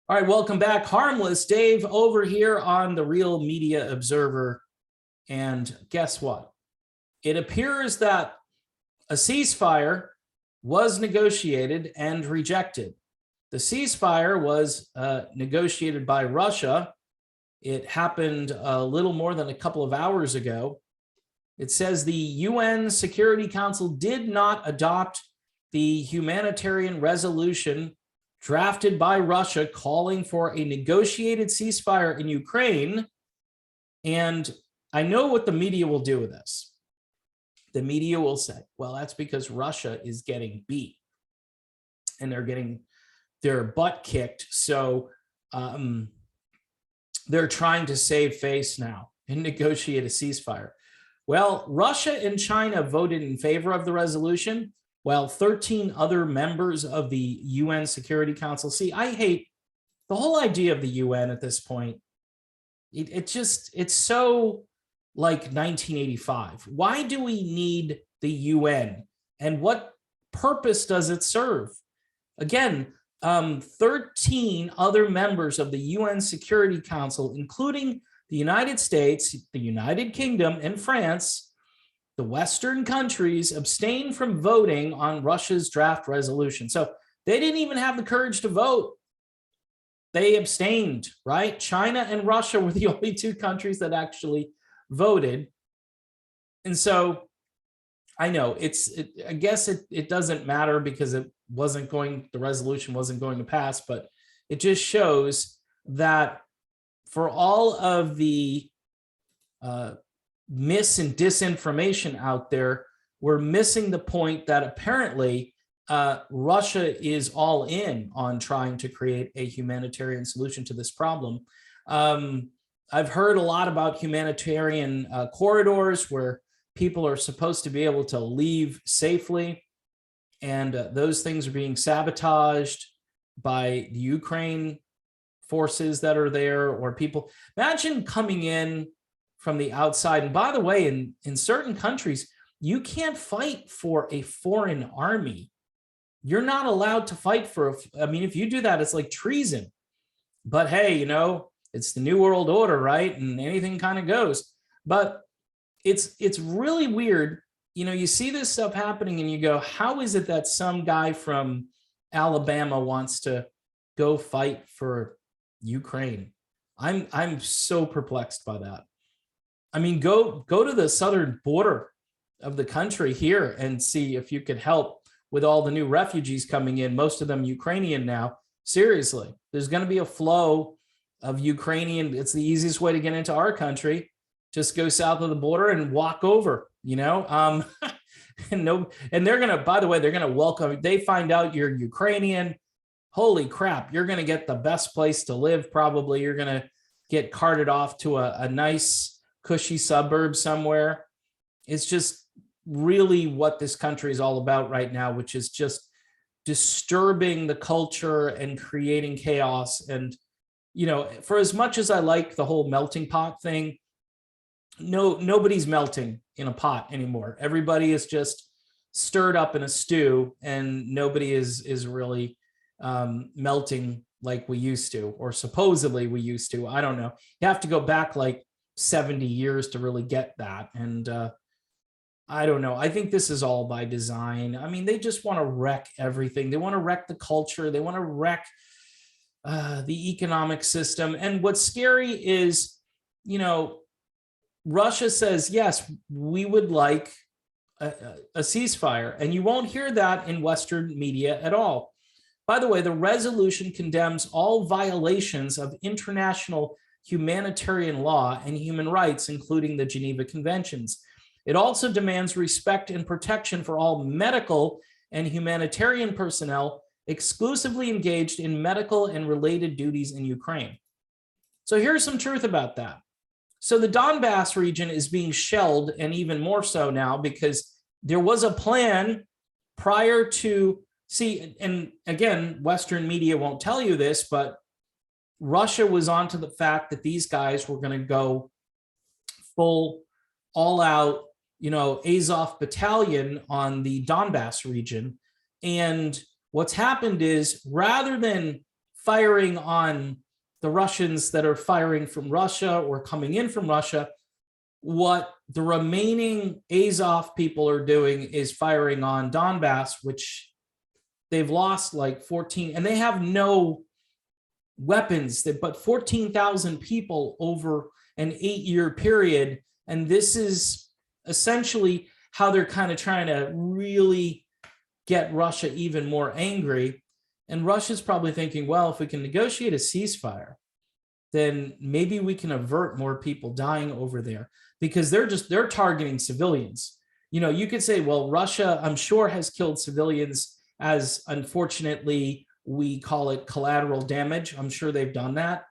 All right, welcome back. Harmless Dave over here on the Real Media Observer. And guess what? It appears that a ceasefire was negotiated and rejected. The ceasefire was negotiated by Russia. It happened a little more than a couple of hours ago. It says the UN Security Council did not adopt the humanitarian resolution drafted by Russia calling for a negotiated ceasefire in Ukraine. And I know what the media will do with this. The media will say, well, that's because Russia is getting beat and they're getting their butt kicked. So they're trying to save face now and negotiate a ceasefire. Well, Russia and China voted in favor of the resolution, while 13 other members of the UN Security Council. See, I hate the whole idea of the UN at this point. It's so like 1985. Why do we need the UN? And what purpose does it serve? Again, 13 other members of the UN Security Council, including the United States, the United Kingdom, and France, the Western countries, abstained from voting on Russia's draft resolution. So they didn't even have the courage to vote. They abstained, right? China and Russia were the only two countries that actually voted. And so I know I guess it doesn't matter because the resolution wasn't going to pass, but it just shows that for all of the mis and disinformation out there, we're missing the point that apparently Russia is all in on trying to create a humanitarian solution to this problem. I've heard a lot about humanitarian corridors where people are supposed to be able to leave safely, and those things are being sabotaged by the Ukraine forces that are there, or people. Imagine coming in from the outside. And by the way, in certain countries, you can't fight for a foreign army. You're not allowed to fight for, I mean, if you do that, it's like treason. But hey, you know, it's the New World Order, right? And anything kind of goes. But it's really weird. You know, you see this stuff happening and you go, how is it that some guy from Alabama wants to go fight for Ukraine? I'm so perplexed by that. I mean, go to the southern border of the country here and see if you could help with all the new refugees coming in, most of them Ukrainian now. Seriously, there's going to be a flow of Ukrainian. It's the easiest way to get into our country. Just go south of the border and walk over, you know. And they're going to, by the way, they're going to welcome. They find out you're Ukrainian. Holy crap, you're going to get the best place to live. Probably you're going to get carted off to a nice, cushy suburb somewhere. It's just really what this country is all about right now, which is just disturbing the culture and creating chaos. And, you know, for as much as I like the whole melting pot thing, nobody's melting in a pot anymore. Everybody is just stirred up in a stew, and nobody is really melting like we used to, or supposedly we used to. I don't know. You have to go back like 70 years to really get that. And I don't know. I think this is all by design. I mean, they just want to wreck everything. They want to wreck the culture. They want to wreck the economic system. And what's scary is, you know, Russia says, yes, we would like a ceasefire. And you won't hear that in Western media at all. By the way, the resolution condemns all violations of international humanitarian law and human rights, including the Geneva Conventions. It also demands respect and protection for all medical and humanitarian personnel exclusively engaged in medical and related duties in Ukraine. So here's some truth about that. So the Donbass region is being shelled, and even more so now, because there was a plan prior to, see, and again, Western media won't tell you this, but Russia was onto the fact that these guys were going to go full, all out, you know, Azov battalion on the Donbass region. And what's happened is, rather than firing on the Russians that are firing from Russia or coming in from Russia. What the remaining Azov people are doing is firing on Donbass, which they've lost like 14, and they have no weapons, but 14,000 people over an 8-year period. And this is essentially how they're kind of trying to really get Russia even more angry. And Russia's probably thinking, well, if we can negotiate a ceasefire, then maybe we can avert more people dying over there, because they're targeting civilians. You know, you could say, well, Russia, I'm sure, has killed civilians, as unfortunately we call it collateral damage. I'm sure they've done that.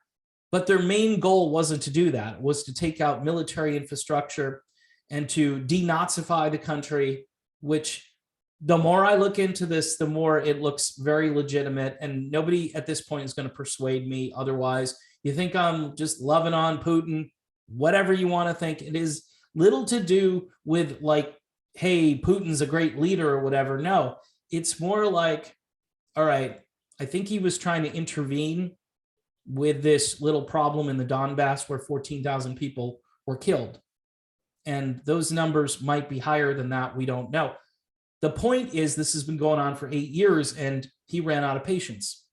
But their main goal wasn't to do that. It was to take out military infrastructure and to denazify the country, which the more I look into this, the more it looks very legitimate. And nobody at this point is going to persuade me otherwise. You think I'm just loving on Putin, whatever you want to think. It is little to do with like, hey, Putin's a great leader or whatever. No, it's more like, all right, I think he was trying to intervene with this little problem in the Donbass where 14,000 people were killed. And those numbers might be higher than that. We don't know. The point is, this has been going on for 8 years and he ran out of patience.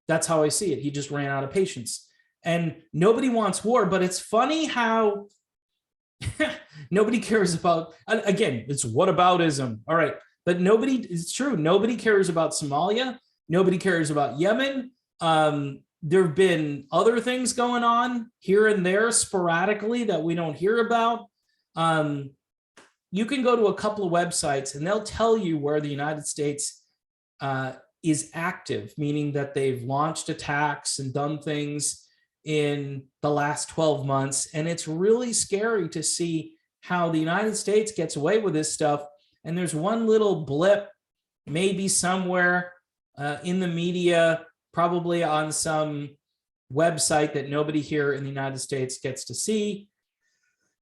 That's how I see it. He just ran out of patience. And nobody wants war, but it's funny how nobody cares about, again, it's whataboutism. All right. But it's true. Nobody cares about Somalia. Nobody cares about Yemen. There have been other things going on here and there sporadically that we don't hear about. You can go to a couple of websites and they'll tell you where the United States is active, meaning that they've launched attacks and done things in the last 12 months. And it's really scary to see how the United States gets away with this stuff. And there's one little blip, maybe somewhere in the media, probably on some website that nobody here in the United States gets to see.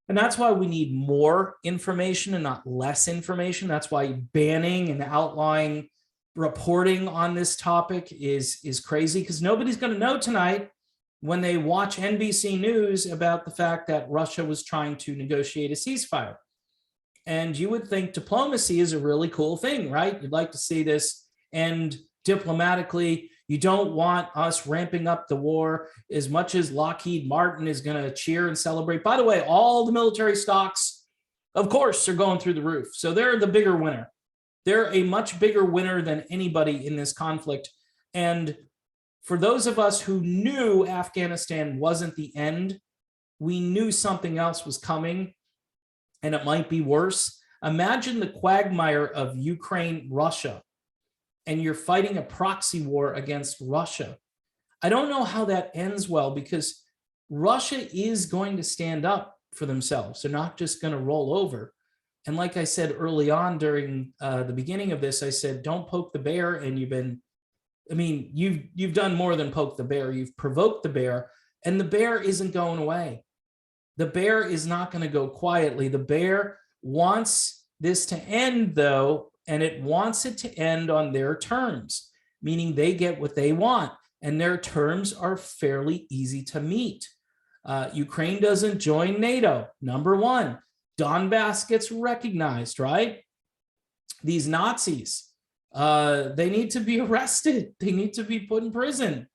And that's why we need more information and not less information. That's why banning and outlawing reporting on this topic is crazy, because nobody's going to know tonight when they watch NBC News about the fact that Russia was trying to negotiate a ceasefire. And you would think diplomacy is a really cool thing, right? You'd like to see this end diplomatically. You don't want us ramping up the war as much as Lockheed Martin is going to cheer and celebrate. By the way, all the military stocks, of course, are going through the roof. So they're the bigger winner. They're a much bigger winner than anybody in this conflict. And for those of us who knew Afghanistan wasn't the end, we knew something else was coming and it might be worse. Imagine the quagmire of Ukraine, Russia, and you're fighting a proxy war against Russia. I don't know how that ends well, because Russia is going to stand up for themselves. They're not just going to roll over. And like I said early on during the beginning of this, I said, don't poke the bear. And you've done more than poke the bear. You've provoked the bear, and the bear isn't going away. The bear is not going to go quietly. The bear wants this to end, though, and it wants it to end on their terms, meaning they get what they want, and their terms are fairly easy to meet. Ukraine doesn't join NATO, number one. Donbass gets recognized, right? These Nazis, they need to be arrested. They need to be put in prison.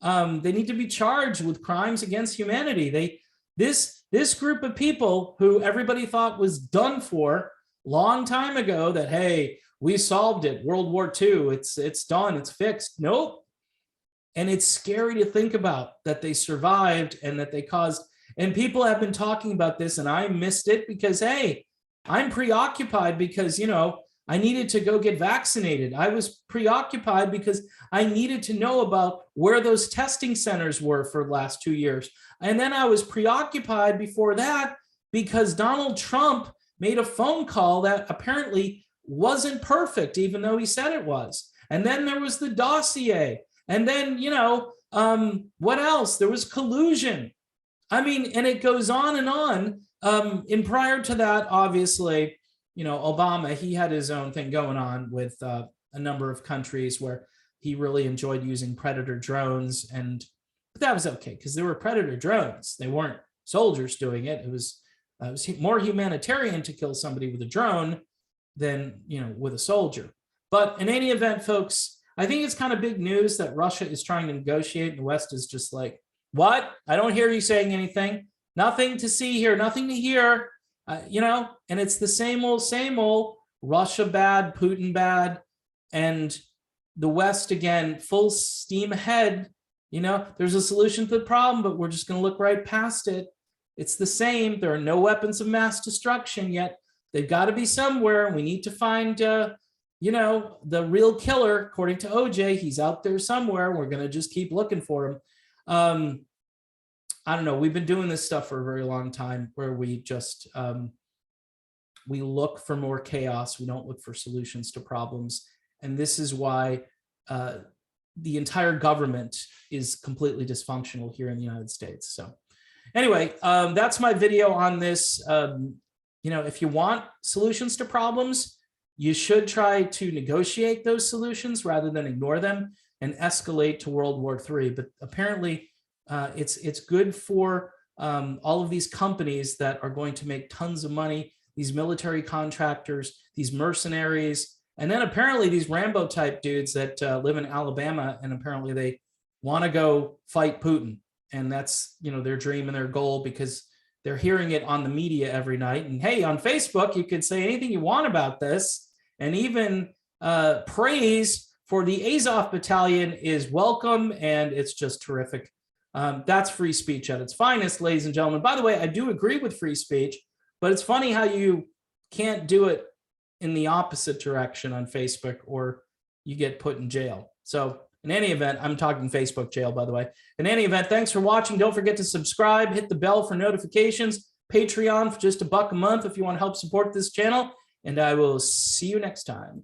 They need to be charged with crimes against humanity. This group of people who everybody thought was done for long time ago, that, hey, we solved it, World War II, it's done, it's fixed. Nope. And it's scary to think about that they survived and that they caused, and people have been talking about this, and I missed it because, hey, I'm preoccupied because, I needed to go get vaccinated. I was preoccupied because I needed to know about where those testing centers were for the last 2 years. And then I was preoccupied before that because Donald Trump made a phone call that apparently wasn't perfect, even though he said it was. And then there was the dossier. And then, what else? There was collusion. And it goes on and on. And prior to that, obviously, Obama, he had his own thing going on with a number of countries where he really enjoyed using Predator drones, but that was okay because they were Predator drones. They weren't soldiers doing it. It was more humanitarian to kill somebody with a drone than with a soldier. But in any event, folks, I think it's kind of big news that Russia is trying to negotiate, and the West is just like, what? I don't hear you saying anything. Nothing to see here, nothing to hear. And it's the same old, Russia bad, Putin bad, and the West, again, full steam ahead. There's a solution to the problem, but we're just going to look right past it. It's the same. There are no weapons of mass destruction yet. They've got to be somewhere. We need to find, the real killer. According to OJ, he's out there somewhere. We're going to just keep looking for him. I don't know. We've been doing this stuff for a very long time where we just, we look for more chaos. We don't look for solutions to problems. And this is why the entire government is completely dysfunctional here in the United States. So anyway, that's my video on this. If you want solutions to problems, you should try to negotiate those solutions rather than ignore them and escalate to World War III. But apparently, it's good for all of these companies that are going to make tons of money, these military contractors, these mercenaries, and then apparently these Rambo type dudes that live in Alabama, and apparently they want to go fight Putin. And that's, their dream and their goal because they're hearing it on the media every night. And hey, on Facebook, you could say anything you want about this, and even praise for the Azov battalion is welcome, and it's just terrific. That's free speech at its finest, ladies and gentlemen. By the way, I do agree with free speech, but it's funny how you can't do it in the opposite direction on Facebook, or you get put in jail. So in any event, I'm talking Facebook jail, by the way. In any event, thanks for watching. Don't forget to subscribe, hit the bell for notifications, Patreon for just $1 a month if you want to help support this channel, and I will see you next time.